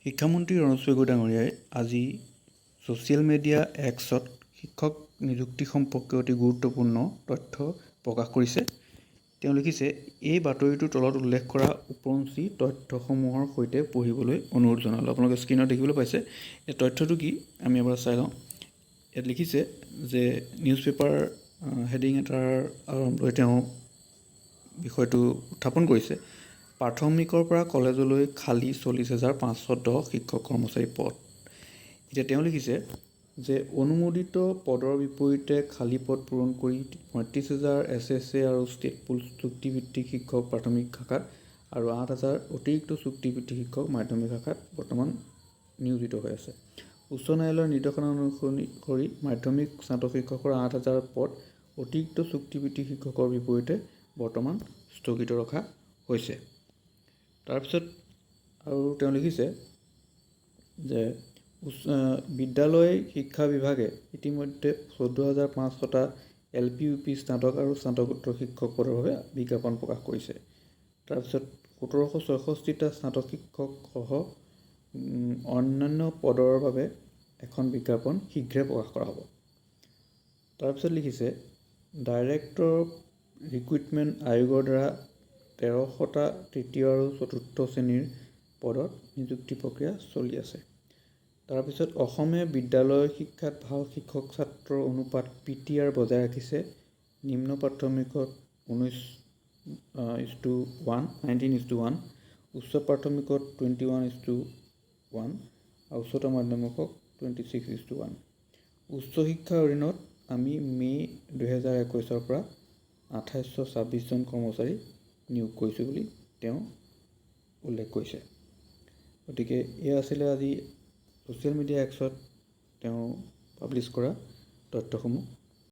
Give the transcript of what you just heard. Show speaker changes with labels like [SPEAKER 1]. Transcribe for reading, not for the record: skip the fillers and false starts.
[SPEAKER 1] শিক্ষামন্ত্ৰী ৰণোজ পেগু ডাঙৰীয়াই আজি ছ'চিয়েল মিডিয়া এক্সত শিক্ষক নিযুক্তি সম্পৰ্কীয় অতি গুৰুত্বপূৰ্ণ তথ্য প্ৰকাশ কৰিছে। তেওঁ লিখিছে, এই বাতৰিটোৰ তলত উল্লেখ কৰা উপৰঞ্চি তথ্যসমূহৰ সৈতে পঢ়িবলৈ অনুৰোধ জনালোঁ। আপোনালোকে স্ক্ৰীনত দেখিবলৈ পাইছে। এই তথ্যটো কি আমি এবাৰ চাই লওঁ। ইয়াত লিখিছে যে নিউজ পেপাৰ হেডিং এটাৰ আৰম্ভ লৈ তেওঁ বিষয়টো উত্থাপন কৰিছে। প্ৰাথমিকৰ পৰা কলেজলৈ খালী 40,510 শিক্ষক কৰ্মচাৰী পদ। এতিয়া তেওঁ লিখিছে যে অনুমোদিত পদৰ বিপৰীতে খালী পদ পূৰণ কৰি 35,000 SSA আৰু ষ্টেট পুল চুক্তিভিত্তিক শিক্ষক প্ৰাথমিক শাখাত আৰু 8,000 অতিৰিক্ত চুক্তিভিত্তিক শিক্ষক মাধ্যমিক শাখাত বৰ্তমান নিয়োজিত হৈ আছে। উচ্চ ন্যায়ালয়ৰ নিৰ্দেশনা অনুসৰি কৰি মাধ্যমিক স্নাতক শিক্ষকৰ 8,000 পদ অতিৰিক্ত চুক্তিভিত্তিক শিক্ষকৰ বিপৰীতে বৰ্তমান স্থগিত ৰখা হৈছে। তাৰপিছত আৰু তেওঁ লিখিছে যে বিদ্যালয় শিক্ষা বিভাগে ইতিমধ্যে 14,500টা LP UP স্নাতক আৰু স্নাতকোত্তৰ শিক্ষক পদৰ বাবে বিজ্ঞাপন প্ৰকাশ কৰিছে। তাৰপিছত 1,766টা স্নাতক শিক্ষক সহ অন্যান্য পদৰ বাবে এখন বিজ্ঞাপন শীঘ্ৰে প্ৰকাশ কৰা হ'ব। তাৰপিছত লিখিছে ডাইৰেক্টৰ ৰিক্ৰুইটমেণ্ট আয়োগৰ দ্বাৰা 1,300টা তৃতীয় আৰু চতুৰ্থ শ্ৰেণীৰ পদত নিযুক্তি প্ৰক্ৰিয়া চলি আছে। তাৰপিছত অসমে বিদ্যালয় শিক্ষাত ভাল শিক্ষক ছাত্ৰৰ অনুপাত PTR বজাই ৰাখিছে। নিম্ন প্ৰাথমিকত 19:1, উচ্চ প্ৰাথমিকত 21:1 আৰু উচ্চতৰ মাধ্যমিকক 26:1। উচ্চ শিক্ষাৰ অধীনত আমি মে' 2021 পৰা 2826 জন কৰ্মচাৰী নিয়োগ কৰিছোঁ বুলি তেওঁ উল্লেখ কৰিছে। গতিকে এয়া আছিলে আজি ছ'চিয়েল মিডিয়া এক্সত তেওঁ পাব্লিছ কৰা তথ্যসমূহ।